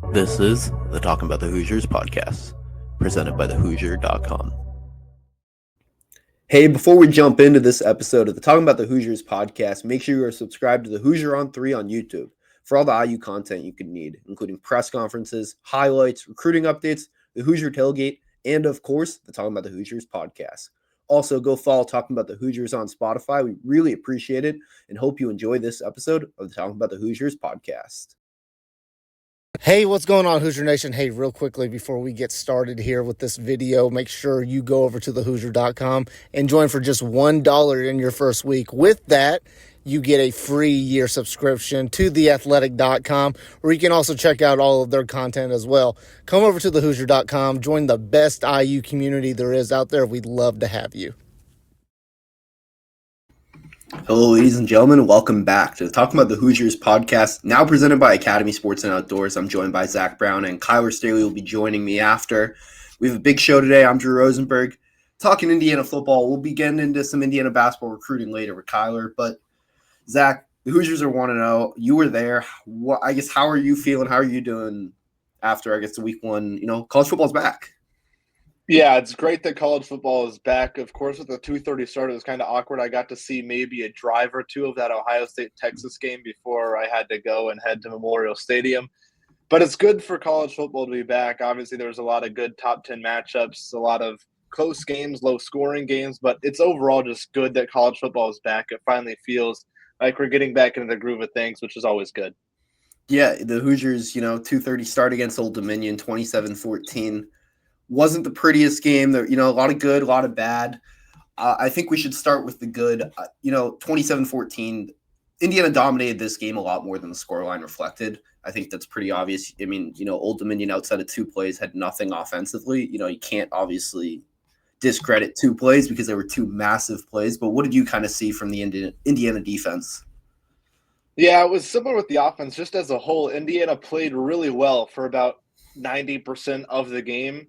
This is the Talkin Bout The Hoosiers podcast, presented by thehoosier.com. Hey, before we jump into this episode of the Talkin Bout The Hoosiers podcast, make sure you are subscribed to the Hoosier on 3 on YouTube for all the IU content you could need, including press conferences, highlights, recruiting updates, the Hoosier tailgate, and of course, the Talkin Bout The Hoosiers podcast. Also, go follow Talkin Bout The Hoosiers on Spotify. We really appreciate it and hope you enjoy this episode of the Talkin Bout The Hoosiers podcast. Hey, what's going on, Hoosier Nation? Hey, real quickly before we get started here with this video, make sure you go over to thehoosier.com and join for just $1 in your first week. With that, you get a free year subscription to theathletic.com, where you can also check out all of their content as well. Come over to thehoosier.com, join the best IU community there is out there. We'd love to have you. Hello, ladies and gentlemen. Welcome back to the Talking About the Hoosiers podcast, now presented by Academy Sports and Outdoors. I'm joined by Zach Brown, and Kyler Staley will be joining me after. We have a big show today. I'm Drew Rosenberg, talking Indiana football. We'll be getting into some Indiana basketball recruiting later with Kyler. But, Zach, the Hoosiers are 1-0. You were there. How are you feeling? How are you doing after, the week one? College football's back. Yeah, it's great that college football is back. Of course, with the 2:30 start, it was kind of awkward. I got to see maybe a drive or two of that Ohio State-Texas game before I had to go and head to Memorial Stadium. But it's good for college football to be back. Obviously, there's a lot of good top 10 matchups, a lot of close games, low-scoring games, but it's overall just good that college football is back. It finally feels like we're getting back into the groove of things, which is always good. Yeah, the Hoosiers, 2:30 start against Old Dominion, 27-14. Wasn't the prettiest game. There, a lot of good, a lot of bad. I think we should start with the good. 27-14, Indiana dominated this game a lot more than the scoreline reflected. I think that's pretty obvious. I mean, Old Dominion outside of two plays had nothing offensively. You can't obviously discredit two plays because there were two massive plays. But what did you kind of see from the Indiana defense? Yeah, it was similar with the offense. Just as a whole, Indiana played really well for about 90% of the game.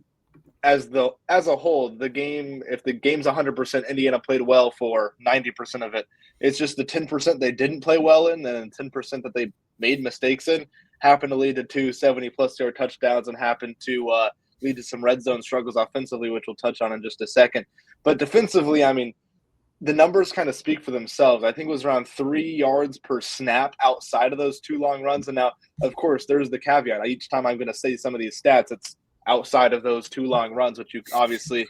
As a whole, the game, if the game's 100%, Indiana played well for 90% of it. It's just the 10% they didn't play well in, and 10% that they made mistakes in happened to lead to two 70-plus yard touchdowns and happened to lead to some red zone struggles offensively, which we'll touch on in just a second. But defensively, I mean, the numbers kind of speak for themselves. I think it was around 3 yards per snap outside of those two long runs. And now, of course, there's the caveat. Each time I'm going to say some of these stats, it's outside of those two long runs, which you obviously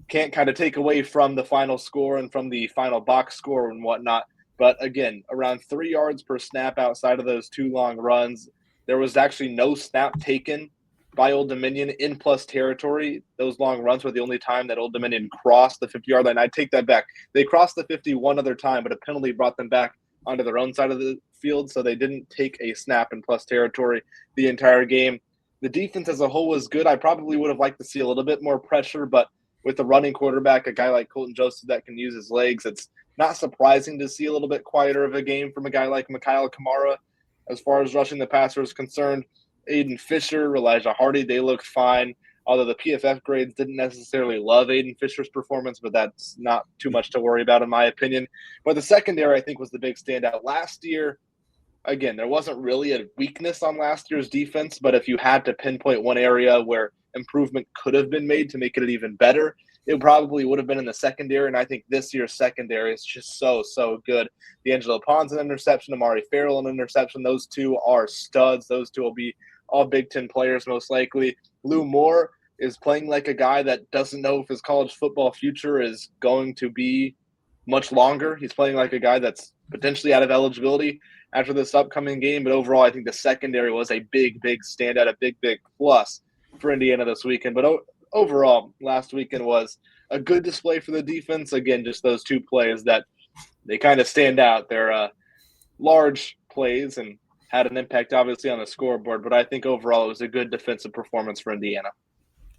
can't kind of take away from the final score and from the final box score and whatnot. But again, around 3 yards per snap outside of those two long runs. There was actually no snap taken by Old Dominion in plus territory. Those long runs were the only time that Old Dominion crossed the 50-yard line. I take that back. They crossed the 50 one other time, but a penalty brought them back onto their own side of the field, so they didn't take a snap in plus territory the entire game. The defense as a whole was good. I probably would have liked to see a little bit more pressure, but with the running quarterback, a guy like Colton Joseph that can use his legs, it's not surprising to see a little bit quieter of a game from a guy like Mikhail Kamara. As far as rushing the passer is concerned, Aiden Fisher, Elijah Hardy, they looked fine. Although the PFF grades didn't necessarily love Aiden Fisher's performance, but that's not too much to worry about in my opinion. But the secondary, I think, was the big standout. Last year, again, there wasn't really a weakness on last year's defense, but if you had to pinpoint one area where improvement could have been made to make it even better, it probably would have been in the secondary. And I think this year's secondary is just so good. D'Angelo Pon's an interception, Amari Ferrell an interception. Those two are studs. Those two will be all Big Ten players most likely. Lou Moore is playing like a guy that doesn't know if his college football future is going to be much longer. He's playing like a guy that's potentially out of eligibility after this upcoming game. But overall, I think the secondary was a big standout, a big plus for Indiana this weekend. But overall, last weekend was a good display for the defense. Again, just those two plays that they kind of stand out. They're large plays and had an impact, obviously, on the scoreboard. But I think overall it was a good defensive performance for Indiana.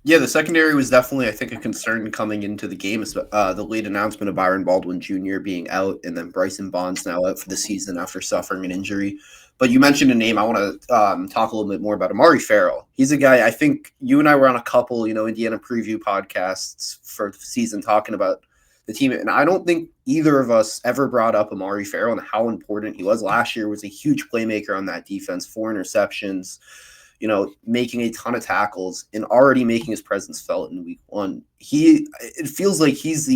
Yeah, the secondary was definitely, I think, a concern coming into the game. The late announcement of Byron Baldwin Jr. being out, and then Bryson Bonds now out for the season after suffering an injury. But you mentioned a name. I want to talk a little bit more about Amari Ferrell. He's a guy, I think you and I were on a couple, Indiana preview podcasts for the season talking about the team. And I don't think either of us ever brought up Amari Ferrell and how important he was. Last year was a huge playmaker on that defense, 4 interceptions. making a ton of tackles and already making his presence felt in week one. It feels like he's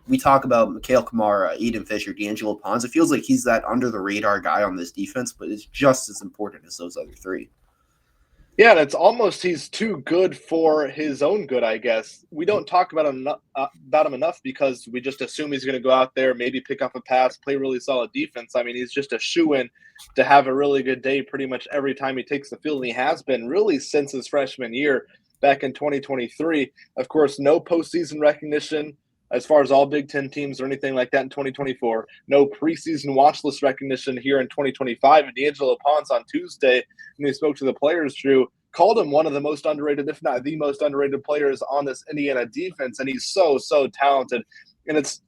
we talk about Mikhail Kamara, Aiden Fisher, D'Angelo Pons. It feels like he's that under the radar guy on this defense, but it's just as important as those other three. Yeah, and it's almost he's too good for his own good, I guess. We don't talk about him enough because we just assume he's going to go out there, maybe pick up a pass, play really solid defense. I mean, he's just a shoo-in to have a really good day pretty much every time he takes the field, and he has been really since his freshman year back in 2023. Of course, no postseason recognition as far as all Big Ten teams or anything like that in 2024. No preseason watch list recognition here in 2025. And D'Angelo Pons on Tuesday, when he spoke to the players, Drew, called him one of the most underrated, if not the most underrated players on this Indiana defense. And he's so talented. And it's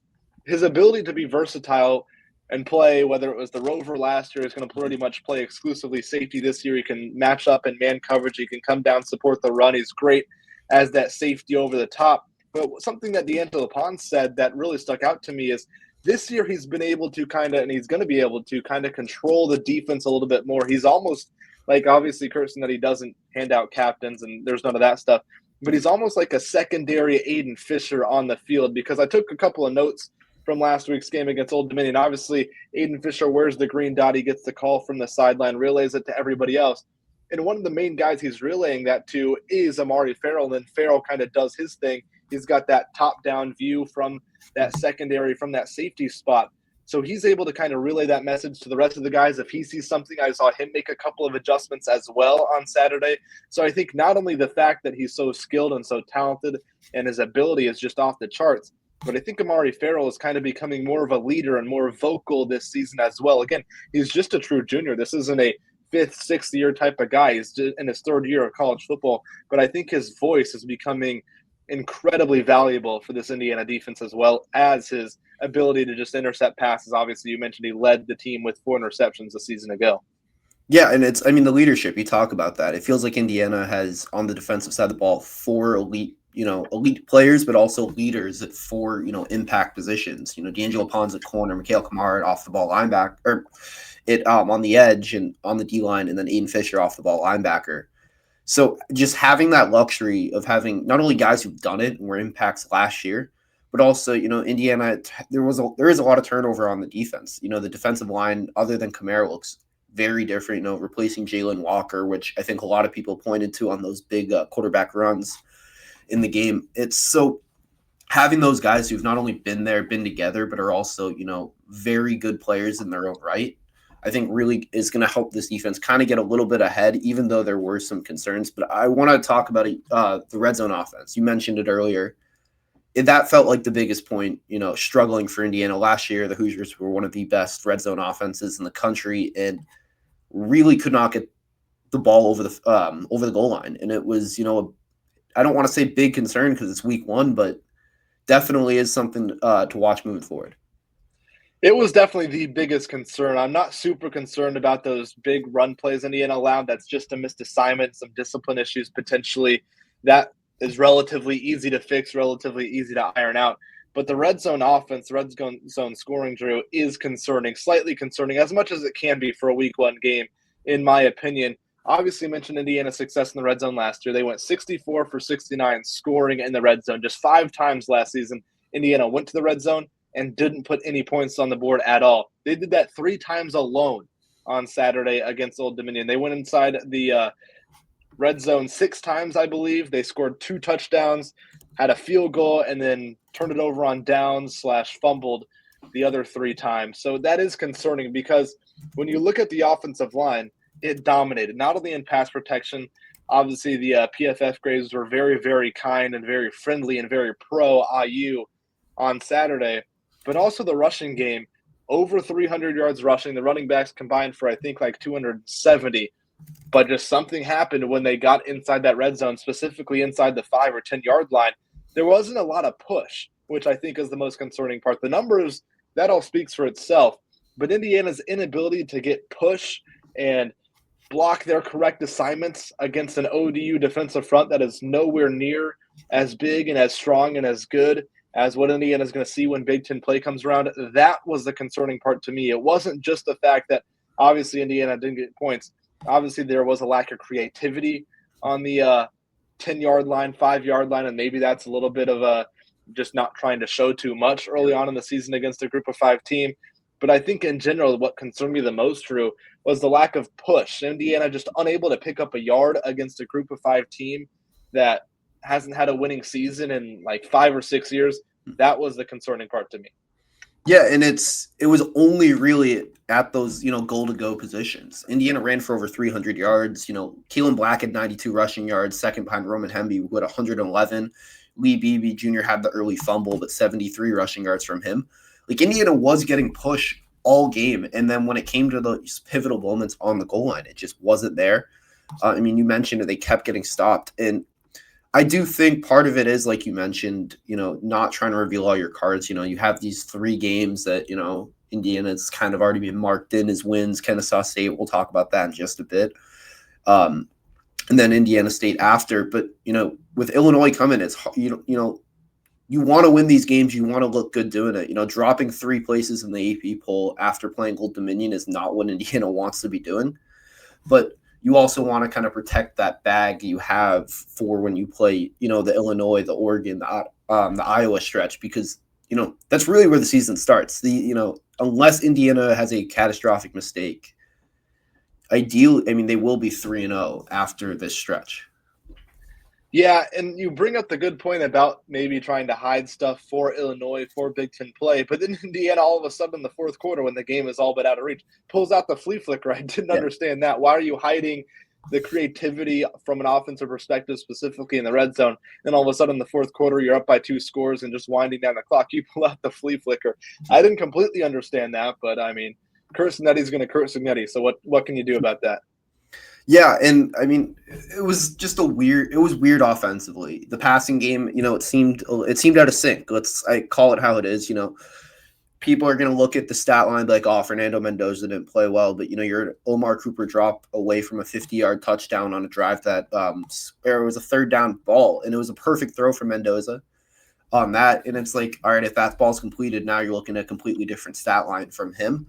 his ability to be versatile and play, whether it was the Rover last year, he's going to pretty much play exclusively safety this year. He can match up in man coverage. He can come down, support the run. He's great as that safety over the top. But something that D'Angelo Pons said that really stuck out to me is this year he's been able to and he's going to be able to control the defense a little bit more. He's almost like, obviously, cursing that he doesn't hand out captains and there's none of that stuff, but he's almost like a secondary Aiden Fisher on the field, because I took a couple of notes from last week's game against Old Dominion. Obviously, Aiden Fisher wears the green dot. He gets the call from the sideline, relays it to everybody else. And one of the main guys he's relaying that to is Amari Ferrell, and Ferrell kind of does his thing. He's got that top-down view from that secondary, from that safety spot. So he's able to kind of relay that message to the rest of the guys. If he sees something, I saw him make a couple of adjustments as well on Saturday. So I think not only the fact that he's so skilled and so talented and his ability is just off the charts, but I think Amari Ferrell is kind of becoming more of a leader and more vocal this season as well. Again, he's just a true junior. This isn't a fifth, sixth year type of guy. He's in his third year of college football. But I think his voice is becoming incredibly valuable for this Indiana defense, as well as his ability to just intercept passes. Obviously, you mentioned he led the team with 4 interceptions a season ago. Yeah, and the leadership, you talk about that. It feels like Indiana has, on the defensive side of the ball, 4 elite players, but also leaders at 4, impact positions. D'Angelo Pons at corner, Mikhail Kamara off the ball linebacker, or on the edge and on the D line, and then Aiden Fisher off the ball linebacker. So just having that luxury of having not only guys who've done it and were impacts last year, but also, Indiana, there is a lot of turnover on the defense. The defensive line, other than Kamara, looks very different, replacing Jalen Walker, which I think a lot of people pointed to on those big quarterback runs in the game. It's so having those guys who've not only been together, but are also, very good players in their own right, I think really is going to help this defense kind of get a little bit ahead, even though there were some concerns. But I want to talk about the red zone offense. You mentioned it earlier. That felt like the biggest point, struggling for Indiana last year. The Hoosiers were one of the best red zone offenses in the country and really could not get the ball over the goal line. And it was, I don't want to say big concern because it's week 1, but definitely is something to watch moving forward. It was definitely the biggest concern. I'm not super concerned about those big run plays Indiana allowed. That's just a missed assignment, some discipline issues potentially. That is relatively easy to fix, relatively easy to iron out. But the red zone offense, the red zone scoring, Drew, is concerning, slightly concerning, as much as it can be for a week 1 game, in my opinion. Obviously, mentioned Indiana's success in the red zone last year. They went 64 for 69 scoring in the red zone. Just 5 times last season, Indiana went to the red zone and didn't put any points on the board at all. They did that 3 times alone on Saturday against Old Dominion. They went inside the red zone 6 times, I believe. They scored 2 touchdowns, had a field goal, and then turned it over on downs / fumbled the other 3 times. So that is concerning because when you look at the offensive line, it dominated, not only in pass protection. Obviously, the PFF grades were very, very kind and very friendly and very pro-IU on Saturday, but also the rushing game, over 300 yards rushing. The running backs combined for, I think, like 270. But just something happened when they got inside that red zone, specifically inside the 5 or 10-yard line. There wasn't a lot of push, which I think is the most concerning part. The numbers, that all speaks for itself. But Indiana's inability to get push and block their correct assignments against an ODU defensive front that is nowhere near as big and as strong and as good as what Indiana is going to see when Big Ten play comes around, that was the concerning part to me. It wasn't just the fact that obviously Indiana didn't get points, Obviously, there was a lack of creativity on the 10-yard line, 5-yard line, and maybe that's a little bit of a just not trying to show too much early on in the season against a group of 5 team. But I think in general, what concerned me the most, Drew, was the lack of push. Indiana just unable to pick up a yard against a group of 5 team that hasn't had a winning season in like 5 or 6 years. That was the concerning part to me. Yeah, and it was only really at those, goal to go positions. Indiana ran for over 300 yards. Keelan Black had 92 rushing yards, second behind Roman Hemby with 111. Lee Beebe Jr. had the early fumble, but 73 rushing yards from him. Like, Indiana was getting pushed all game, and then when it came to those pivotal moments on the goal line, it just wasn't there. You mentioned it, they kept getting stopped, and I do think part of it is, like you mentioned, not trying to reveal all your cards. You have these 3 games that, Indiana's kind of already been marked in as wins. Kennesaw State, we'll talk about that in just a bit. And then Indiana State after. But, with Illinois coming, it's, you want to win these games. You want to look good doing it. Dropping 3 places in the AP poll after playing Old Dominion is not what Indiana wants to be doing. But you also want to kind of protect that bag you have for when you play, the Illinois, the Oregon, the Iowa stretch, because, that's really where the season starts. Unless Indiana has a catastrophic mistake, ideally, they will be 3-0 after this stretch. Yeah, and you bring up the good point about maybe trying to hide stuff for Illinois for Big Ten play, but then Indiana all of a sudden in the fourth quarter when the game is all but out of reach pulls out the flea flicker. I didn't understand that. Why are you hiding the creativity from an offensive perspective, specifically in the red zone? Then all of a sudden in the fourth quarter, you're up by 2 scores and just winding down the clock. You pull out the flea flicker. I didn't completely understand that, but Curt Signetti's going to Curt Signetti. So what can you do about that? Yeah, and it was just weird offensively. The passing game, it seemed out of sync. I call it how it is. People are going to look at the stat line like, oh, Fernando Mendoza didn't play well, but your Omar Cooper drop away from a 50-yard touchdown on a drive that it was a 3rd down ball, and it was a perfect throw for Mendoza on that. And it's like, all right, if that ball's completed, now you're looking at a completely different stat line from him.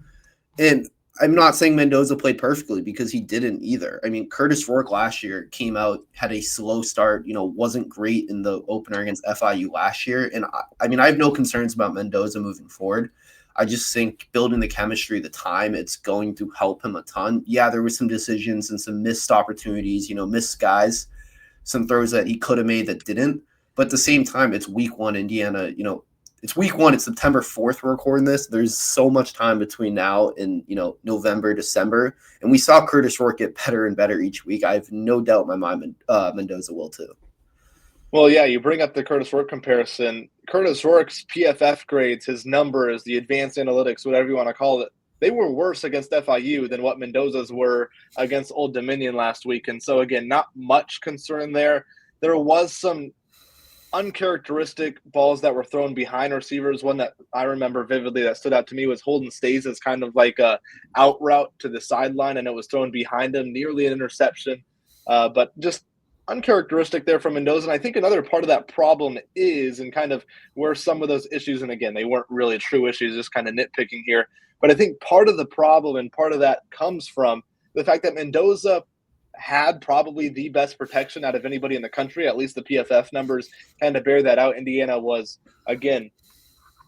And I'm not saying Mendoza played perfectly, because he didn't either. Curtis Rourke last year came out, had a slow start, wasn't great in the opener against FIU last year. And I have no concerns about Mendoza moving forward. I just think building the chemistry, the time, it's going to help him a ton. Yeah, there were some decisions and some missed opportunities, missed guys, some throws that he could have made that didn't. But at the same time, it's week 1, Indiana, it's week 1. It's September 4th. We're recording this. There's so much time between now and, November, December. And we saw Curtis Rourke get better and better each week. I have no doubt in my mind Mendoza will too. Well, yeah, you bring up the Curtis Rourke comparison. Curtis Rourke's PFF grades, his numbers, the advanced analytics, whatever you want to call it, they were worse against FIU than what Mendoza's were against Old Dominion last week. And so, again, not much concern there. There was some uncharacteristic balls that were thrown behind receivers. One that I remember vividly that stood out to me was Holden Stays as kind of like a out route to the sideline, and it was thrown behind him, nearly an interception. But just uncharacteristic there from Mendoza. And I think another part of that problem is, and kind of where some of those issues, and again, they weren't really true issues, just kind of nitpicking here, but I think part of the problem and part of that comes from the fact that Mendoza had probably the best protection out of anybody in the country. At least the PFF numbers kind of bear that out. Indiana was, again,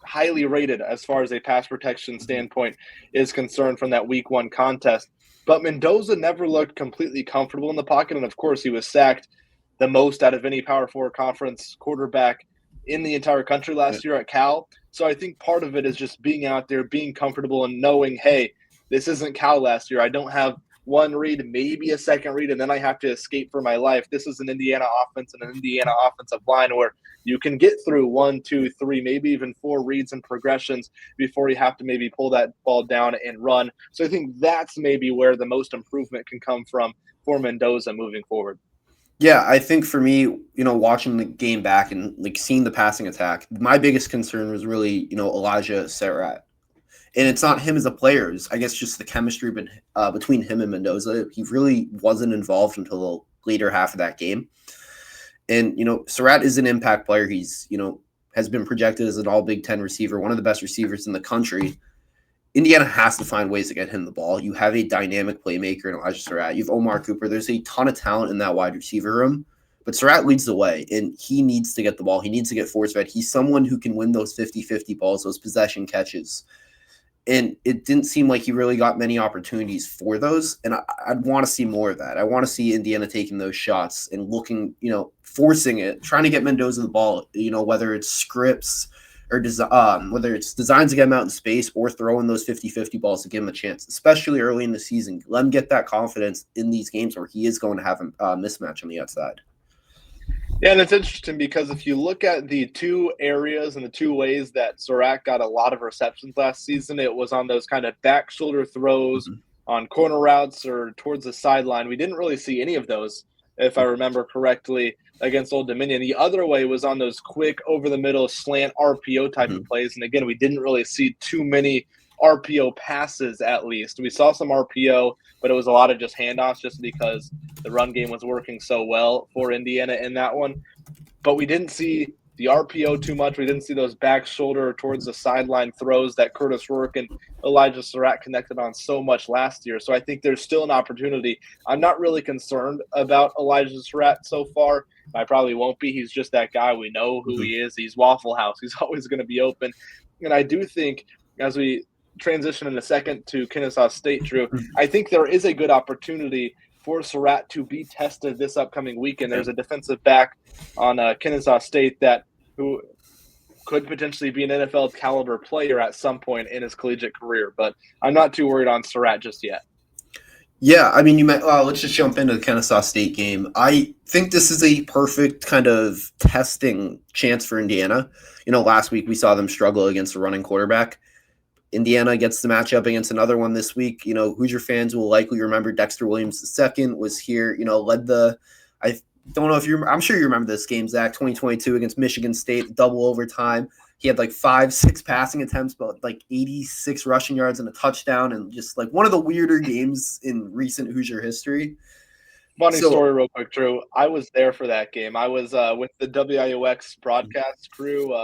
highly rated as far as a pass protection standpoint is concerned from that week 1 contest. But Mendoza never looked completely comfortable in the pocket. And of course, he was sacked the most out of any Power 4 conference quarterback in the entire country last year at Cal. So I think part of it is just being out there, being comfortable, and knowing, hey, this isn't Cal last year. I don't have 1 read, maybe a 2nd read, and then I have to escape for my life. This is an Indiana offense and an Indiana offensive line where you can get through 1, 2, 3, maybe even 4 reads and progressions before you have to maybe pull that ball down and run. So I think that's maybe where the most improvement can come from for Mendoza moving forward. Yeah, I think for me, watching the game back and seeing the passing attack, my biggest concern was really, Elijah Surratt. And it's not him as a player. It's, I guess, just the chemistry between him and Mendoza. He really wasn't involved until the later half of that game. And, Surratt is an impact player. He's, has been projected as an all Big Ten receiver, one of the best receivers in the country. Indiana has to find ways to get him the ball. You have a dynamic playmaker in Elijah Surratt. You have Omar Cooper. There's a ton of talent in that wide receiver room, but Surratt leads the way, and he needs to get the ball. He needs to get force-fed. He's someone who can win those 50-50 balls, those possession catches. And it didn't seem like he really got many opportunities for those. And I'd want to see more of that. I want to see Indiana taking those shots and looking, forcing it, trying to get Mendoza the ball, whether it's scripts or whether it's designs to get him out in space or throwing those 50-50 balls to give him a chance, especially early in the season. Let him get that confidence in these games where he is going to have a mismatch on the outside. Yeah, and it's interesting because if you look at the two areas and the two ways that Surratt got a lot of receptions last season, it was on those kind of back shoulder throws on corner routes or towards the sideline. We didn't really see any of those, if I remember correctly, against Old Dominion. The other way was on those quick over-the-middle slant RPO type of plays. And again, we didn't really see too many RPO passes, at least. We saw some RPO, but it was a lot of just handoffs just because the run game was working so well for Indiana in that one. But we didn't see the RPO too much. We didn't see those back shoulder towards the sideline throws that Curtis Rourke and Elijah Surratt connected on so much last year. So I think there's still an opportunity. I'm not really concerned about Elijah Surratt so far. I probably won't be. He's just that guy. We know who he is. He's Waffle House. He's always going to be open. And I do think as we transition in a second to Kennesaw State, Drew, I think there is a good opportunity for Surratt to be tested this upcoming weekend. There's a defensive back on Kennesaw State who could potentially be an NFL caliber player at some point in his collegiate career, but I'm not too worried on Surratt just yet. Yeah, I mean, let's just jump into the Kennesaw State game. I think this is a perfect kind of testing chance for Indiana. Last week we saw them struggle against a running quarterback. Indiana gets the matchup against another one this week. Hoosier fans will likely remember Dexter Williams II was here, led I don't know if I'm sure you remember this game, Zach, 2022 against Michigan State, double overtime. He had 5-6 passing attempts, but 86 rushing yards and a touchdown, and just one of the weirder games in recent Hoosier history. Funny story real quick, Drew. I was there for that game. I was with the WIOX broadcast crew,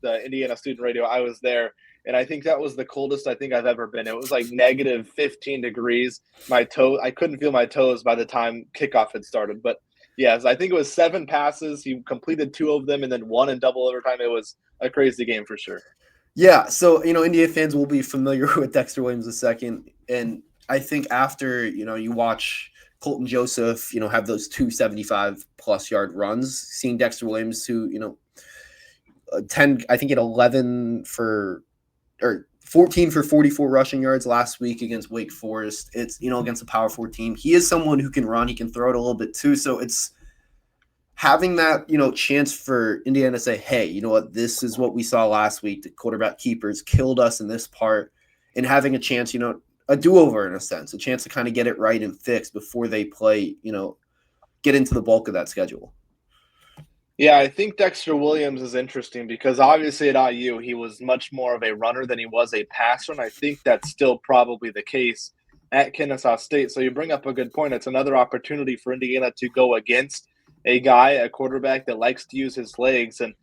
the Indiana Student Radio. I was there. And I think that was the coldest I think I've ever been. It was negative 15 degrees. I couldn't feel my toes by the time kickoff had started. But yes, I think it was 7 passes. He completed 2 of them and then 1 in double overtime. It was a crazy game for sure. Yeah. So, Indiana fans will be familiar with Dexter Williams II. And I think after, you watch Colton Joseph, have those 275-plus yard runs, seeing Dexter Williams who, 10, I think he had 11 for – or 14 for 44 rushing yards last week against Wake Forest. It's, against a Power 4 team. He is someone who can run. He can throw it a little bit too. So it's having that, chance for Indiana to say, hey, you know what, this is what we saw last week. The quarterback keepers killed us in this part, and having a chance, a do-over in a sense, a chance to kind of get it right and fix before they play, get into the bulk of that schedule. Yeah, I think Dexter Williams is interesting because obviously at IU, he was much more of a runner than he was a passer, and I think that's still probably the case at Kennesaw State. So you bring up a good point. It's another opportunity for Indiana to go against a quarterback that likes to use his legs. And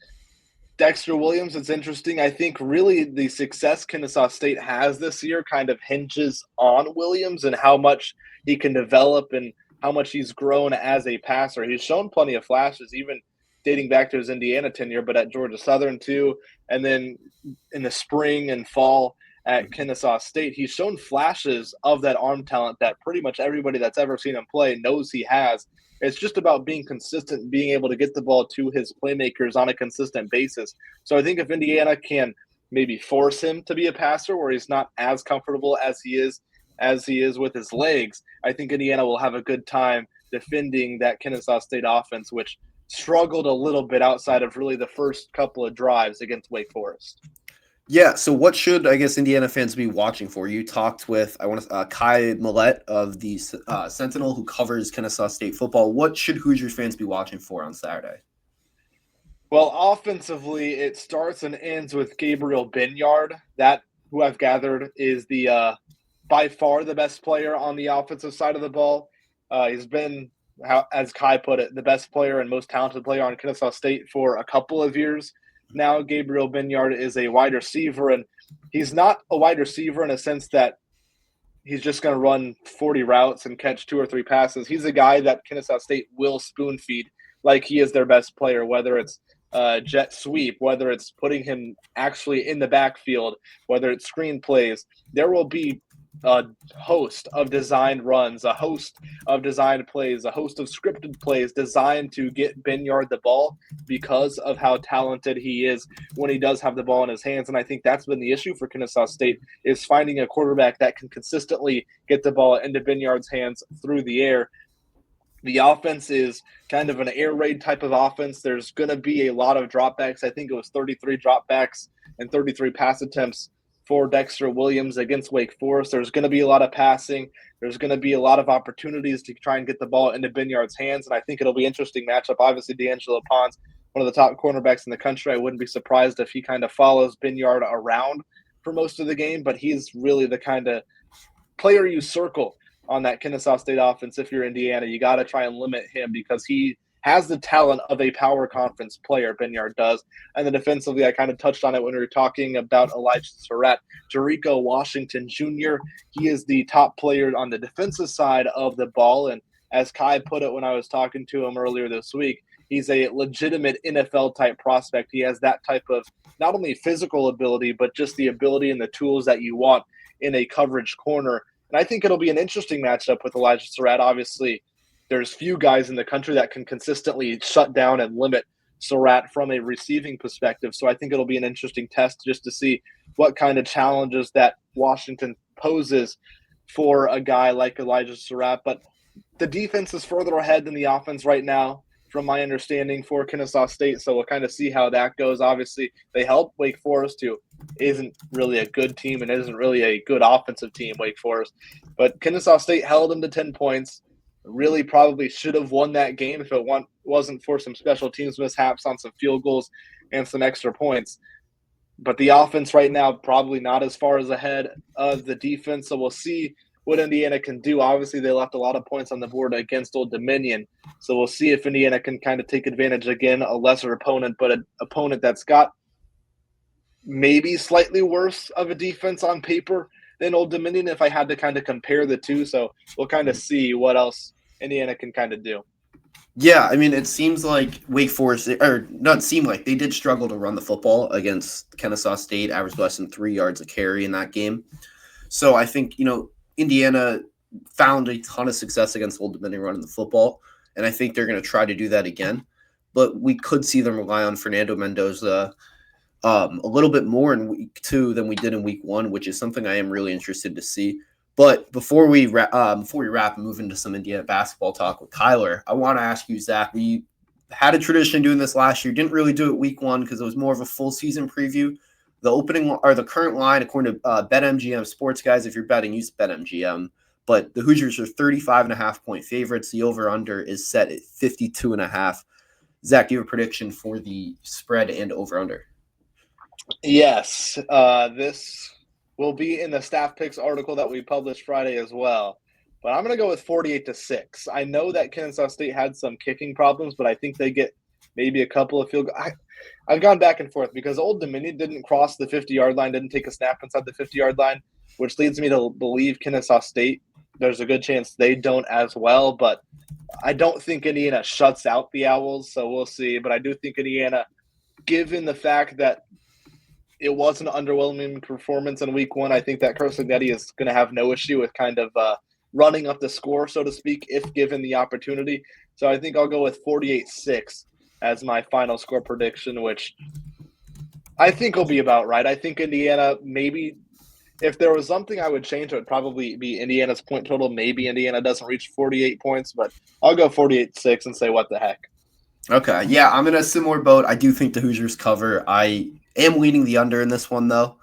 Dexter Williams, it's interesting. I think really the success Kennesaw State has this year kind of hinges on Williams and how much he can develop and how much he's grown as a passer. He's shown plenty of flashes, even dating back to his Indiana tenure, but at Georgia Southern too. And then in the spring and fall at Kennesaw State, he's shown flashes of that arm talent that pretty much everybody that's ever seen him play knows he has. It's just about being consistent and being able to get the ball to his playmakers on a consistent basis. So I think if Indiana can maybe force him to be a passer where he's not as comfortable as he is with his legs, I think Indiana will have a good time defending that Kennesaw State offense, which struggled a little bit outside of really the first couple of drives against Wake Forest. Yeah, so what should, I guess, Indiana fans be watching for? You talked with, Kai Millette of the Sentinel, who covers Kennesaw State football. What should Hoosiers fans be watching for on Saturday? Well, offensively, it starts and ends with Gabriel Binyard. That, who I've gathered, is the by far the best player on the offensive side of the ball. He's been, as Kai put it, the best player and most talented player on Kennesaw State for a couple of years. Now Gabriel Binyard is a wide receiver, and he's not a wide receiver in a sense that he's just going to run 40 routes and catch 2 or 3 passes. He's a guy that Kennesaw State will spoon feed like he is their best player, whether it's jet sweep, whether it's putting him actually in the backfield, whether it's screen plays. There will be a host of designed runs, a host of designed plays, a host of scripted plays designed to get Benyard the ball because of how talented he is when he does have the ball in his hands. And I think that's been the issue for Kennesaw State, is finding a quarterback that can consistently get the ball into Benyard's hands through the air. The offense is kind of an air raid type of offense. There's going to be a lot of dropbacks. I think it was 33 dropbacks and 33 pass attempts for Dexter Williams against Wake Forest. There's going to be a lot of passing. There's going to be a lot of opportunities to try and get the ball into Benyard's hands, and I think it'll be an interesting matchup. Obviously, D'Angelo Pons, one of the top cornerbacks in the country. I wouldn't be surprised if he kind of follows Benyard around for most of the game, but he's really the kind of player you circle on that Kennesaw State offense. If you're Indiana, you got to try and limit him because he has the talent of a power conference player, Benyard does. And then defensively, I kind of touched on it when we were talking about Elijah Surratt. Jericho Washington Jr., he is the top player on the defensive side of the ball. And as Kai put it when I was talking to him earlier this week, he's a legitimate NFL-type prospect. He has that type of not only physical ability, but just the ability and the tools that you want in a coverage corner. And I think it'll be an interesting matchup with Elijah Surratt. Obviously, there's few guys in the country that can consistently shut down and limit Surratt from a receiving perspective. So I think it'll be an interesting test just to see what kind of challenges that Washington poses for a guy like Elijah Surratt. But the defense is further ahead than the offense right now, from my understanding, for Kennesaw State. So we'll kind of see how that goes. Obviously, they help Wake Forest, who isn't really a good team and isn't really a good offensive team, Wake Forest. But Kennesaw State held them to 10 points. Really probably should have won that game if it wasn't for some special teams mishaps on some field goals and some extra points. But the offense right now probably not as far as ahead of the defense. So we'll see what Indiana can do. Obviously, they left a lot of points on the board against Old Dominion. So we'll see if Indiana can kind of take advantage again, a lesser opponent, but an opponent that's got maybe slightly worse of a defense on paper than Old Dominion if I had to kind of compare the two. So we'll kind of see what else Indiana can kind of do. Yeah, I mean, it seems like Wake Forest, or not seem like, they did struggle to run the football against Kennesaw State, averaged less than 3 yards a carry in that game. So I think, Indiana found a ton of success against Old Dominion running the football, and I think they're going to try to do that again. But we could see them rely on Fernando Mendoza a little bit more in week 2 than we did in week 1, which is something I am really interested to see. But before we wrap and move into some Indiana basketball talk with Kyler, I want to ask you, Zach, we had a tradition doing this last year. Didn't really do it week 1 because it was more of a full season preview. The current line, according to BetMGM Sports, guys, if you're betting, use BetMGM. But the Hoosiers are 35.5-point favorites. The over-under is set at 52.5. Zach, do you have a prediction for the spread and over-under? Yes. This will be in the Staff Picks article that we published Friday as well. But I'm going to go with 48-6. I know that Kennesaw State had some kicking problems, but I think they get maybe a couple of field goals. I've gone back and forth because Old Dominion didn't cross the 50-yard line, didn't take a snap inside the 50-yard line, which leads me to believe Kennesaw State, there's a good chance they don't as well. But I don't think Indiana shuts out the Owls, so we'll see. But I do think Indiana, given the fact that it was an underwhelming performance in week 1, I think that Kersignetti is going to have no issue with kind of running up the score, so to speak, if given the opportunity. So I think I'll go with 48-6 as my final score prediction, which I think will be about right. I think Indiana, maybe if there was something I would change, it would probably be Indiana's point total. Maybe Indiana doesn't reach 48 points, but I'll go 48-6 and say what the heck. Okay, yeah, I'm in a similar boat. I do think the Hoosiers cover. I am leading the under in this one, though.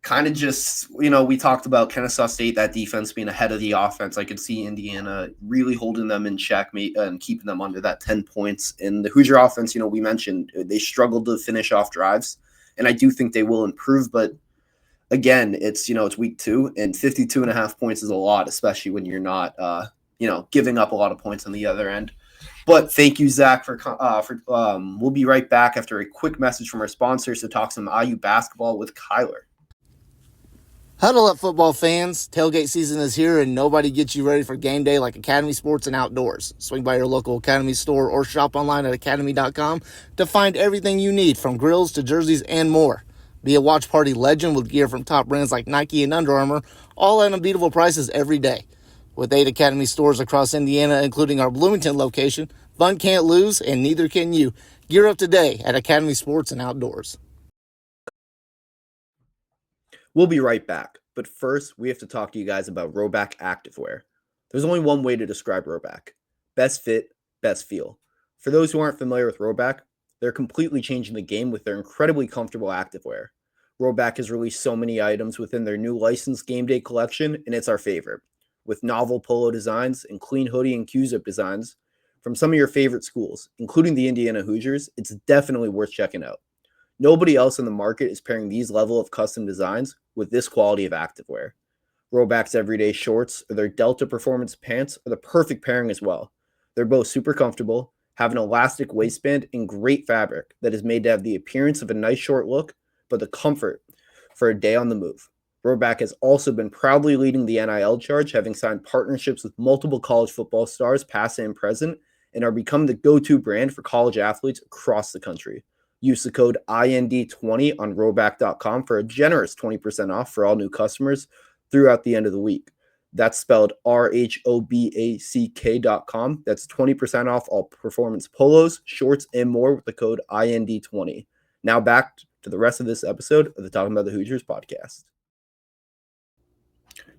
Kind of just, we talked about Kennesaw State, that defense being ahead of the offense. I could see Indiana really holding them in check and keeping them under that 10 points. And the Hoosier offense, we mentioned they struggled to finish off drives, and I do think they will improve. But again, it's week 2, and 52.5 points is a lot, especially when you're not, giving up a lot of points on the other end. But thank you, Zach, for we'll be right back after a quick message from our sponsors to talk some IU basketball with Kyler. Huddle up, football fans. Tailgate season is here, and nobody gets you ready for game day like Academy Sports and Outdoors. Swing by your local Academy store or shop online at academy.com to find everything you need, from grills to jerseys and more. Be a watch party legend with gear from top brands like Nike and Under Armour, all at unbeatable prices every day. With 8 Academy stores across Indiana, including our Bloomington location, fun can't lose, and neither can you. Gear up today at Academy Sports and Outdoors. We'll be right back, but first we have to talk to you guys about Rhoback Activewear. There's only one way to describe Rhoback: best fit, best feel. For those who aren't familiar with Rhoback, they're completely changing the game with their incredibly comfortable activewear. Rhoback has released so many items within their new licensed game day collection, and it's our favorite. With novel polo designs and clean hoodie and Q-zip designs from some of your favorite schools, including the Indiana Hoosiers, it's definitely worth checking out. Nobody else in the market is pairing these level of custom designs with this quality of activewear. Rhoback's everyday shorts or their Delta Performance pants are the perfect pairing as well. They're both super comfortable, have an elastic waistband, and great fabric that is made to have the appearance of a nice short look, but the comfort for a day on the move. Rhoback has also been proudly leading the NIL charge, having signed partnerships with multiple college football stars, past and present, and are becoming the go-to brand for college athletes across the country. Use the code IND20 on Rhoback.com for a generous 20% off for all new customers throughout the end of the week. That's spelled RHOBACK.com. That's 20% off all performance polos, shorts, and more with the code IND20. Now back to the rest of this episode of the Talkin Bout The Hoosiers podcast.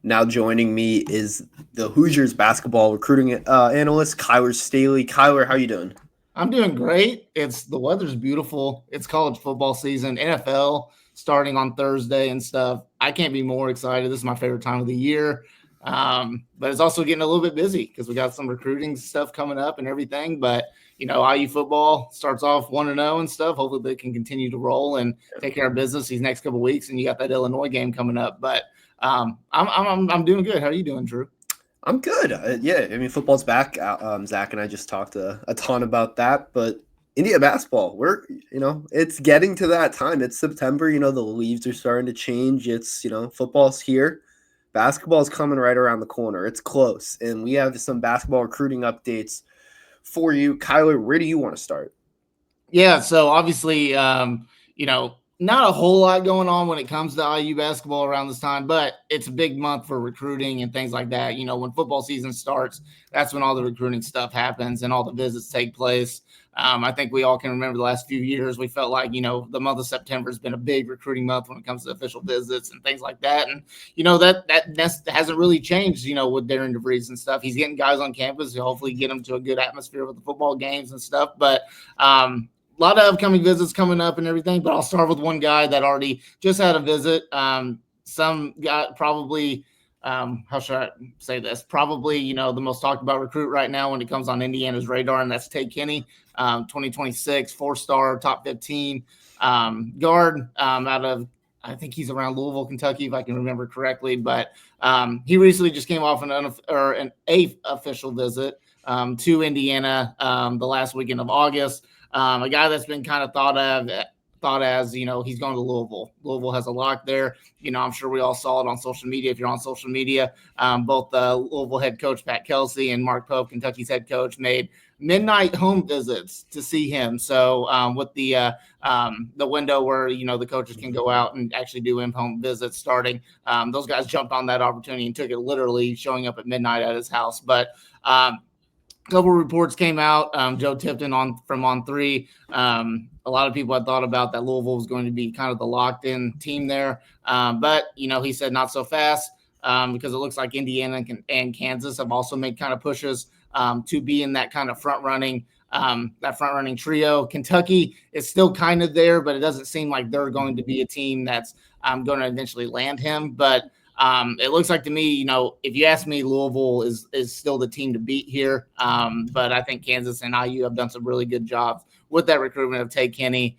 Now joining me is the Hoosiers basketball recruiting analyst, Kyler Staley. Kyler, how you doing? I'm doing great. The weather's beautiful. It's college football season, NFL starting on Thursday and stuff. I can't be more excited. This is my favorite time of the year. But it's also getting a little bit busy because we got some recruiting stuff coming up and everything. But, IU football starts off 1-0 and stuff. Hopefully they can continue to roll and take care of business these next couple of weeks. And you got that Illinois game coming up. But I'm doing good. How are you doing, Drew? I'm good. Football's back. Zach and I just talked a ton about that, but India basketball, it's getting to that time. It's September, the leaves are starting to change. It's, football's here. Basketball's coming right around the corner. It's close, and we have some basketball recruiting updates for you. Kyler, where do you want to start? Yeah, so obviously, not a whole lot going on when it comes to IU basketball around this time, but it's a big month for recruiting and things like that. When football season starts, that's when all the recruiting stuff happens and all the visits take place. I think we all can remember the last few years. We felt like, the month of September has been a big recruiting month when it comes to official visits and things like that. And, that hasn't really changed, with Darren DeVries and stuff. He's getting guys on campus to hopefully get them to a good atmosphere with the football games and stuff. But, a lot of upcoming visits coming up and everything, but I'll start with one guy that already just had a visit. Some guy probably, how should I say this? Probably, the most talked about recruit right now when it comes on Indiana's radar, and that's Tate Kenny, 2026, 4-star, top 15 guard out of, I think he's around Louisville, Kentucky, if I can remember correctly. But he recently just came off an eighth official visit to Indiana the last weekend of August. A guy that's been kind of thought as, he's going to Louisville. Louisville has a lock there. I'm sure we all saw it on social media. If you're on social media, both the Louisville head coach, Pat Kelsey, and Mark Pope, Kentucky's head coach, made midnight home visits to see him. So with the window where, the coaches can go out and actually do in-home visits starting, those guys jumped on that opportunity and took it literally, showing up at midnight at his house. But couple of reports came out. Joe Tipton from On3. A lot of people had thought about that Louisville was going to be kind of the locked-in team there. But, he said not so fast because it looks like Indiana and Kansas have also made kind of pushes to be in that kind of front-running trio. Kentucky is still kind of there, but it doesn't seem like they're going to be a team that's going to eventually land him. But it looks like to me, if you ask me, Louisville is still the team to beat here. But I think Kansas and IU have done some really good jobs with that recruitment of Tate Kenny.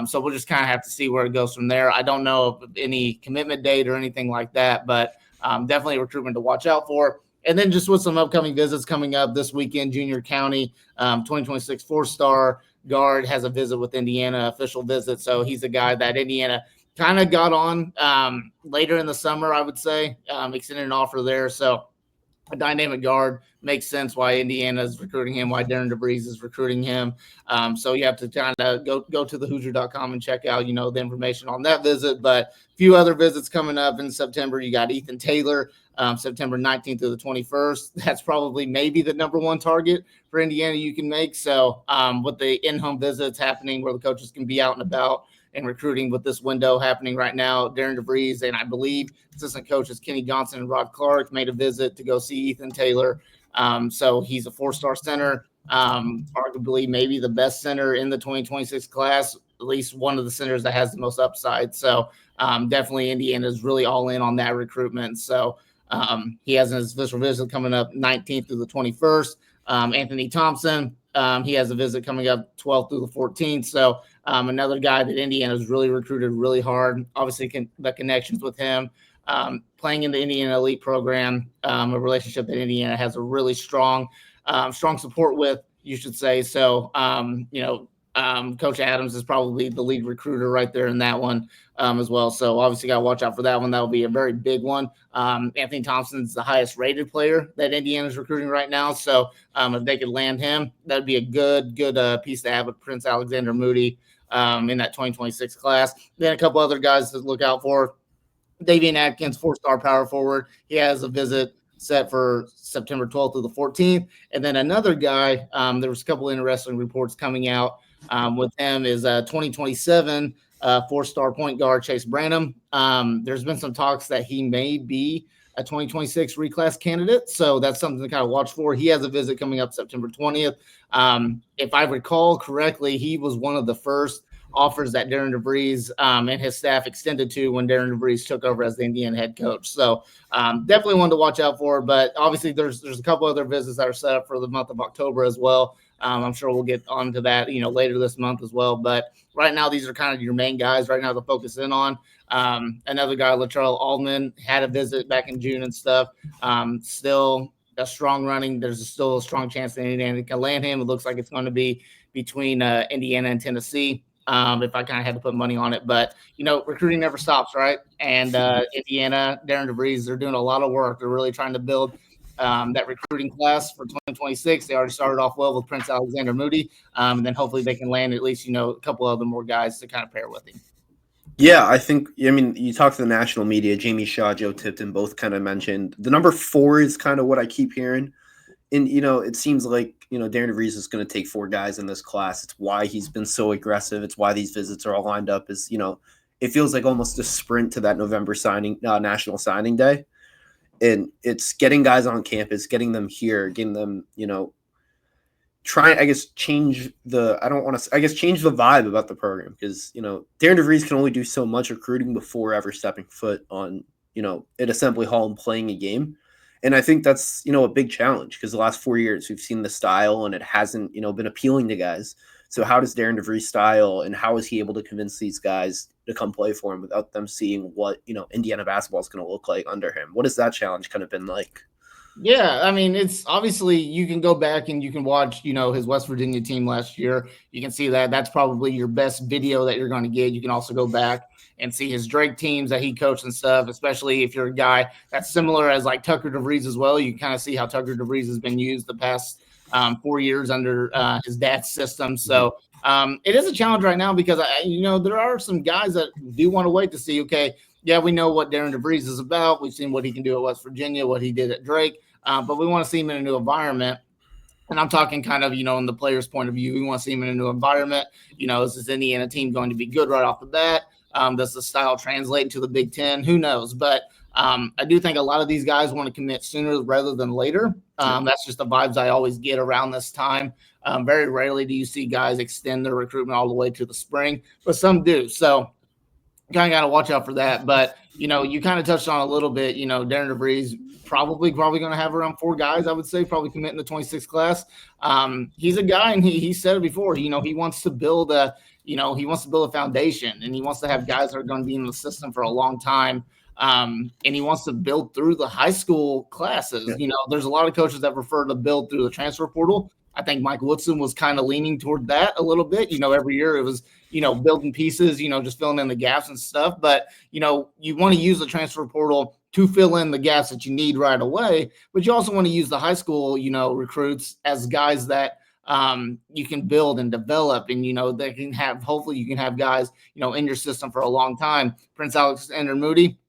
So we'll just kind of have to see where it goes from there. I don't know of any commitment date or anything like that, but definitely a recruitment to watch out for. And then just with some upcoming visits coming up this weekend, Junior County, 2026 4-star guard has a visit with Indiana, official visit. So he's a guy that Indiana kind of got on later in the summer, I would say, extended an offer there. So a dynamic guard makes sense why Indiana is recruiting him, why Darren DeVries is recruiting him. So you have to kind of go to the Hoosier.com and check out, the information on that visit. But a few other visits coming up in September. You got Ethan Taylor, September 19th to the 21st. That's probably maybe the number one target for Indiana you can make. So with the in-home visits happening where the coaches can be out and about and recruiting with this window happening right now, Darren DeVries and I believe assistant coaches Kenny Johnson and Rod Clark made a visit to go see Ethan Taylor. So he's a four-star center, arguably maybe the best center in the 2026 class, at least one of the centers that has the most upside. So definitely Indiana is really all in on that recruitment. So he has his official visit coming up 19th through the 21st. Anthony Thompson, he has a visit coming up 12th through the 14th. So another guy that Indiana's really recruited really hard. Obviously, the connections with him, playing in the Indiana Elite program, a relationship that Indiana has a really strong support with, you should say. So, Coach Adams is probably the lead recruiter right there in that one as well. So obviously got to watch out for that one. That'll be a very big one. Anthony Thompson's the highest rated player that Indiana's recruiting right now. So if they could land him, that'd be a good piece to have with Prince Alexander Moody in that 2026 class. Then a couple other guys to look out for. Davian Atkins, four-star power forward. He has a visit set for September 12th through the 14th. And then another guy, there was a couple interesting reports coming out with him is 2027 four-star point guard Chase Branham. There's been some talks that he may be a 2026 reclass candidate. So that's something to kind of watch for. He has a visit coming up September 20th. If I recall correctly, he was one of the first offers that Darren DeVries and his staff extended to when Darren DeVries took over as the Indiana head coach. So definitely one to watch out for. But obviously there's a couple other visits that are set up for the month of October as well. I'm sure we'll get onto that, later this month as well. But right now, these are kind of your main guys right now to focus in on. Another guy, Latrell Aldman, had a visit back in June and stuff. Still a strong running. There's still a strong chance that Indiana can land him. It looks like it's going to be between Indiana and Tennessee. If I kind of had to put money on it, but recruiting never stops, right? And Indiana, Darren DeVries, they're doing a lot of work. They're really trying to build that recruiting class for 2026. They already started off well with Prince Alexander Moody, and then hopefully they can land at least a couple other more guys to kind of pair with him. Yeah, I mean, you talk to the national media, Jamie Shaw, Joe Tipton both kind of mentioned the number 4 is kind of what I keep hearing. And, it seems like, Darren DeVries is going to take 4 guys in this class. It's why he's been so aggressive. It's why these visits are all lined up is, it feels like almost a sprint to that November national signing day. And it's getting guys on campus, getting them here, getting them, change the vibe about the program because, Darren DeVries can only do so much recruiting before ever stepping foot on, an assembly hall and playing a game. And I think that's, a big challenge because the last 4 years we've seen the style and it hasn't, been appealing to guys. So how does Darren DeVries style and how is he able to convince these guys to come play for him without them seeing what, Indiana basketball is going to look like under him? What has that challenge kind of been like? Yeah, I mean, it's obviously you can go back and you can watch, his West Virginia team last year. You can see that that's probably your best video that you're going to get. You can also go back and see his Drake teams that he coached and stuff, especially if you're a guy that's similar as like Tucker DeVries as well. You can kind of see how Tucker DeVries has been used the past 4 years under his dad's system. So it is a challenge right now because, there are some guys that do want to wait to see, okay, yeah, we know what Darren DeVries is about. We've seen what he can do at West Virginia, what he did at Drake, but we want to see him in a new environment. And I'm talking kind of, in the player's point of view, we want to see him in a new environment. Is this Indiana team going to be good right off the bat? Does the style translate into the Big Ten? Who knows? But I do think a lot of these guys want to commit sooner rather than later. That's just the vibes I always get around this time. Very rarely do you see guys extend their recruitment all the way to the spring, but some do. So you kind of got to watch out for that. But, you kind of touched on a little bit, Darren DeVries probably going to have around 4 guys, I would say, probably commit in the 26th class. He's a guy, and he said it before, he wants to build a foundation, and he wants to have guys that are going to be in the system for a long time. And he wants to build through the high school classes. Yeah. There's a lot of coaches that prefer to build through the transfer portal. I think Mike Woodson was kind of leaning toward that a little bit. Every year it was, building pieces, just filling in the gaps and stuff. But, you want to use the transfer portal to fill in the gaps that you need right away. But you also want to use the high school, recruits as guys that you can build and develop, and they can have, hopefully you can have guys in your system for a long time. Prince Alexander Moody,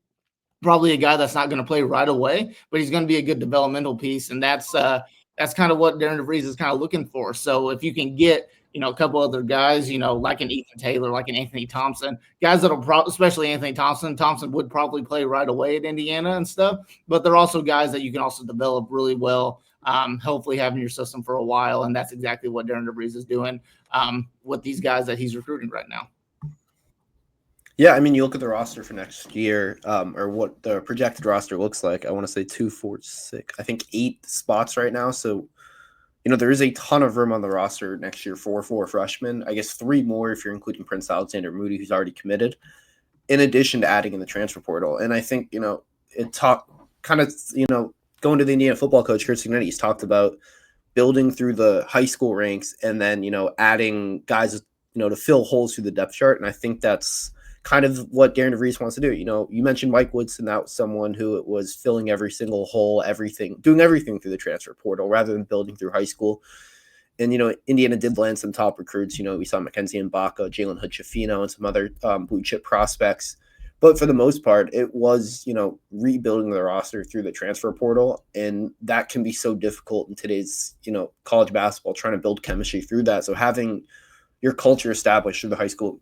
probably a guy that's not going to play right away, but he's going to be a good developmental piece, and that's kind of what Darren DeVries is kind of looking for. So if you can get a couple other guys, like an Ethan Taylor, like an Anthony Thompson, guys that'll especially Anthony Thompson would probably play right away at Indiana and stuff, but they're also guys that you can also develop really well. Hopefully have in your system for a while. And that's exactly what Darren DeVries is doing with these guys that he's recruiting right now. Yeah, I mean, you look at the roster for next year, or what the projected roster looks like. I want to say 2, 4, 6, I think 8 spots right now. So, there is a ton of room on the roster next year for 4 freshmen. I guess 3 more if you're including Prince Alexander Moody, who's already committed, in addition to adding in the transfer portal. And I think, going to the Indiana football coach, Chris Signetti, he's talked about building through the high school ranks and then, adding guys, to fill holes through the depth chart. And I think that's kind of what Darren DeVries wants to do. You mentioned Mike Woodson. That was someone who was filling every single hole, doing everything through the transfer portal rather than building through high school. And, Indiana did land some top recruits. We saw Mackenzie Mbaka, Jalen Hood-Schifino, and some other blue chip prospects. But for the most part, it was, rebuilding the roster through the transfer portal. And that can be so difficult in today's, college basketball, trying to build chemistry through that. So having your culture established through the high school,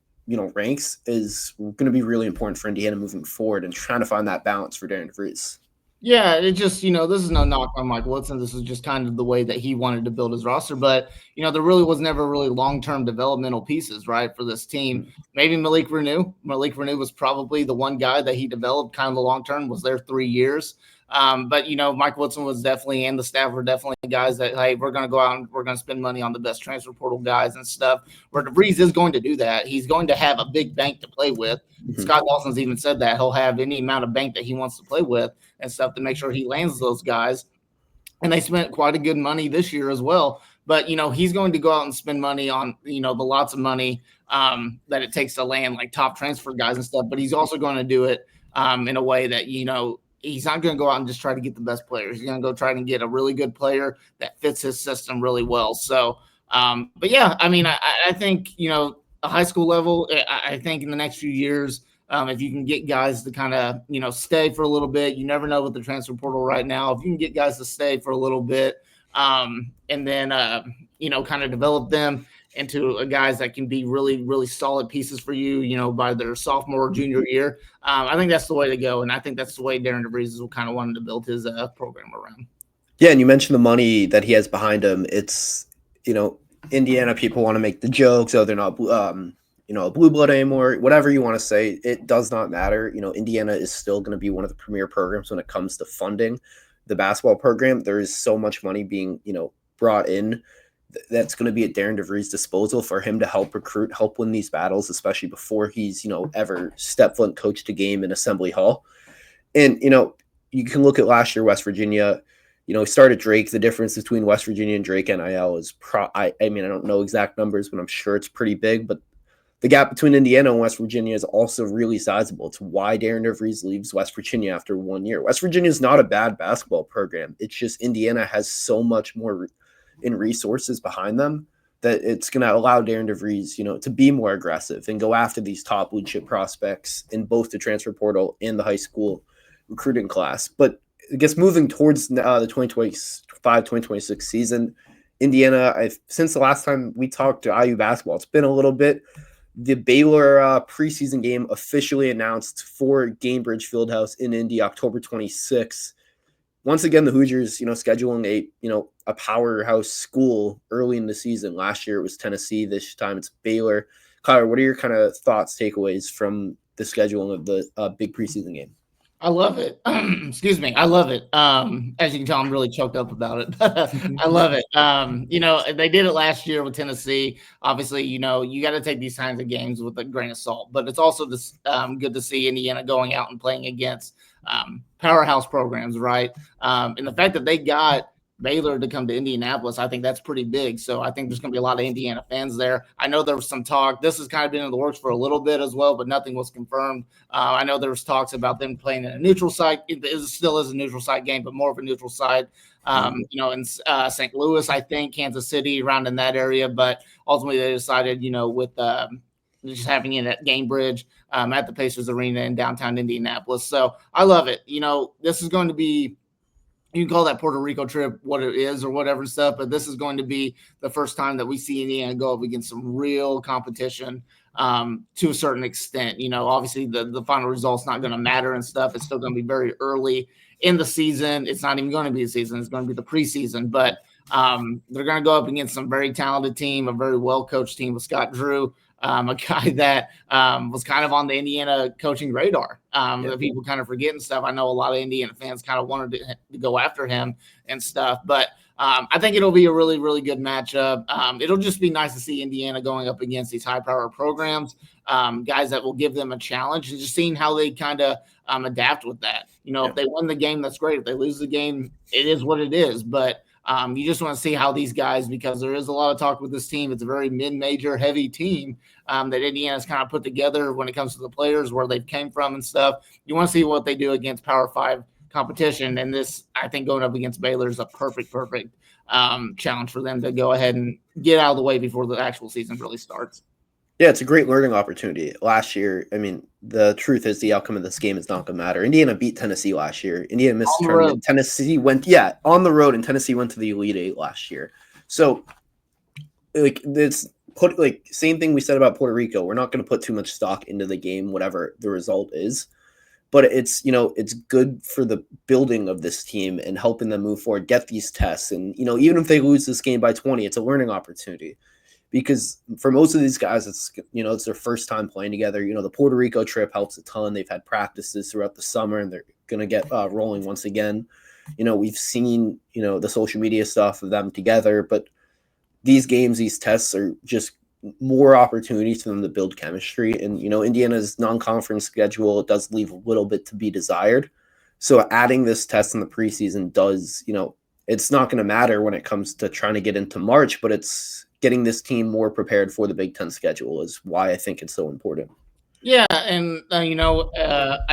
ranks is going to be really important for Indiana moving forward and trying to find that balance for Darren DeVries. Yeah, it just, this is no knock on Mike Woodson. This is just kind of the way that he wanted to build his roster. But, there really was never really long-term developmental pieces, right, for this team. Maybe Malik Renew. Malik Renew was probably the one guy that he developed kind of the long-term, was there 3 years. But, Mike Woodson was definitely, and the staff were definitely guys that, hey, we're going to go out and we're going to spend money on the best transfer portal guys and stuff. Where DeVries is going to do that. He's going to have a big bank to play with. Mm-hmm. Scott Dawson's even said that. He'll have any amount of bank that he wants to play with and stuff to make sure he lands those guys. And they spent quite a good money this year as well. But, he's going to go out and spend money on, the lots of money that it takes to land like top transfer guys and stuff. But he's also going to do it in a way that, he's not going to go out and just try to get the best players. He's going to go try to get a really good player that fits his system really well. So, but yeah, I mean, I think, a high school level, I think in the next few years, if you can get guys to kind of, stay for a little bit, you never know with the transfer portal right now. If you can get guys to stay for a little bit and then, kind of develop them into guys that can be really, really solid pieces for you, by their sophomore or junior year. I think that's the way to go. And I think that's the way Darren DeVries will kind of wanted to build his program around. Yeah. And you mentioned the money that he has behind him. It's, Indiana people want to make the jokes. Oh, they're not, a blue blood anymore, whatever you want to say. It does not matter. Indiana is still going to be one of the premier programs when it comes to funding the basketball program. There is so much money being, brought in that's going to be at Darren DeVries' disposal for him to help recruit, help win these battles, especially before he's, ever step foot and coached a game in Assembly Hall. And, you can look at last year, West Virginia, started Drake. The difference between West Virginia and Drake NIL is, I mean, I don't know exact numbers, but I'm sure it's pretty big. But the gap between Indiana and West Virginia is also really sizable. It's why Darren DeVries leaves West Virginia after 1 year. West Virginia is not a bad basketball program. It's just Indiana has so much more in resources behind them that it's going to allow Darren DeVries, to be more aggressive and go after these top blue chip prospects in both the transfer portal and the high school recruiting class. But I guess moving towards the 2025-2026 season, Indiana, since the last time we talked to IU basketball, it's been a little bit. The Baylor preseason game officially announced for Gainbridge Fieldhouse in Indy, October 26th. Once again, the Hoosiers, scheduling a powerhouse school early in the season. Last year it was Tennessee. This time it's Baylor. Kyler, what are your kind of thoughts, takeaways from the scheduling of the big preseason game? I love it. Excuse me. I love it. As you can tell, I'm really choked up about it. I love it. They did it last year with Tennessee. Obviously, you got to take these kinds of games with a grain of salt, but it's also good to see Indiana going out and playing against powerhouse programs, right? And the fact that they got Baylor to come to Indianapolis, I think that's pretty big. So I think there's going to be a lot of Indiana fans there. I know there was some talk. This has kind of been in the works for a little bit as well, but nothing was confirmed. I know there was talks about them playing in a neutral site. It still is a neutral site game, but more of a neutral site. In St. Louis, I think, Kansas City, around in that area. But ultimately, they decided, with just having it at Gamebridge at the Pacers Arena in downtown Indianapolis. So I love it. This is going to be, you can call that Puerto Rico trip what it is or whatever and stuff, but this is going to be the first time that we see Indiana go up against some real competition to a certain extent. Obviously the final result's not going to matter and stuff. It's still going to be very early in the season. It's not even going to be a season. It's going to be the preseason, but they're going to go up against some very talented team, a very well-coached team with Scott Drew, a guy that was kind of on the Indiana coaching radar that people kind of forget and stuff. I know a lot of Indiana fans kind of wanted to go after him and stuff, but I think it'll be a really, really good matchup. It'll just be nice to see Indiana going up against these high-power programs, guys that will give them a challenge, and just seeing how they kind of adapt with that. If they win the game, that's great. If they lose the game, it is what it is. But you just want to see how these guys, because there is a lot of talk with this team. It's a very mid-major heavy team that Indiana's kind of put together when it comes to the players, where they've came from and stuff. You want to see what they do against Power 5 competition. And this, I think, going up against Baylor is a perfect challenge for them to go ahead and get out of the way before the actual season really starts. Yeah, it's a great learning opportunity. Last year, I mean, the truth is the outcome of this game is not going to matter. Indiana beat Tennessee last year. Indiana missed the tournament. Tennessee went, on the road, and Tennessee went to the Elite Eight last year. So, same thing we said about Puerto Rico. We're not going to put too much stock into the game, whatever the result is. But it's good for the building of this team and helping them move forward, get these tests. And, even if they lose this game by 20, it's a learning opportunity. Because for most of these guys, it's their first time playing together. The Puerto Rico trip helps a ton. They've had practices throughout the summer, and they're going to get rolling once again. We've seen, the social media stuff of them together, but these games, these tests are just more opportunities for them to build chemistry. And, Indiana's non-conference schedule, it does leave a little bit to be desired. So adding this test in the preseason does, it's not going to matter when it comes to trying to get into March, but it's getting this team more prepared for the Big Ten schedule is why I think it's so important. Yeah, and I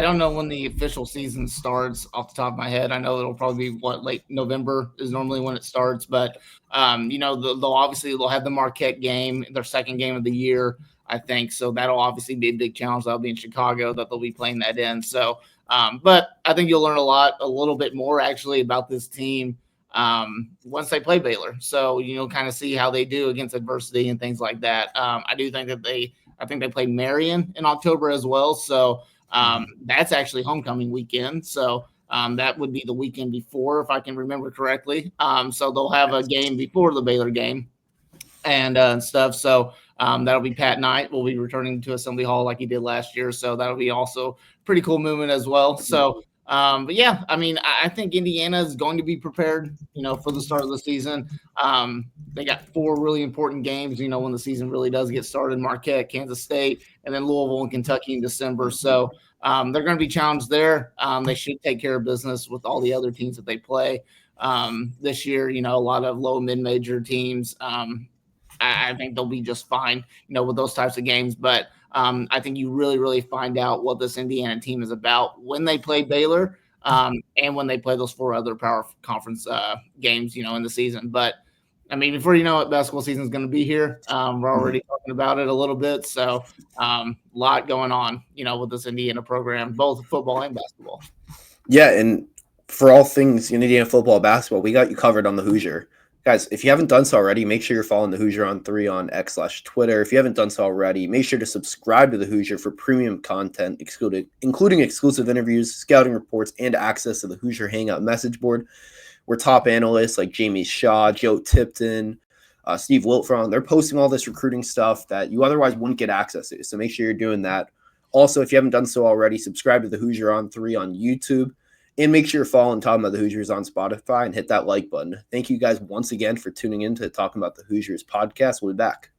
don't know when the official season starts off the top of my head. I know it'll probably be late November is normally when it starts, but they'll have the Marquette game, their second game of the year, I think. So that'll obviously be a big challenge. That'll be in Chicago that they'll be playing that in. So, but I think you'll learn a little bit more actually about this team once they play Baylor. So, kind of see how they do against adversity and things like that. I do think that I think they play Marion in October as well. So that's actually homecoming weekend. So that would be the weekend before, if I can remember correctly. So they'll have a game before the Baylor game and stuff. So that'll be Pat Knight. We'll be returning to Assembly Hall like he did last year. So that'll be also pretty cool movement as well. So but yeah, I mean, I think Indiana is going to be prepared, for the start of the season. They got 4 really important games, when the season really does get started: Marquette, Kansas State, and then Louisville and Kentucky in December. So they're going to be challenged there. They should take care of business with all the other teams that they play this year. A lot of low mid-major teams. I think they'll be just fine, with those types of games. But I think you really, really find out what this Indiana team is about when they play Baylor and when they play those 4 other power conference games, in the season. But, I mean, before you know it, basketball season is going to be here. We're already talking about it a little bit. So a lot going on, with this Indiana program, both football and basketball. Yeah, and for all things Indiana football, basketball, we got you covered on the Hoosier. Guys, if you haven't done so already, make sure you're following the Hoosier on 3 on X/Twitter. If you haven't done so already, make sure to subscribe to the Hoosier for premium content, including exclusive interviews, scouting reports, and access to the Hoosier Hangout message board, where top analysts like Jamie Shaw, Joe Tipton, Steve Wiltfron, they're posting all this recruiting stuff that you otherwise wouldn't get access to. So make sure you're doing that. Also, if you haven't done so already, subscribe to the Hoosier on 3 on YouTube. And make sure you're following Talking About the Hoosiers on Spotify and hit that like button. Thank you guys once again for tuning in to Talking About the Hoosiers podcast. We'll be back.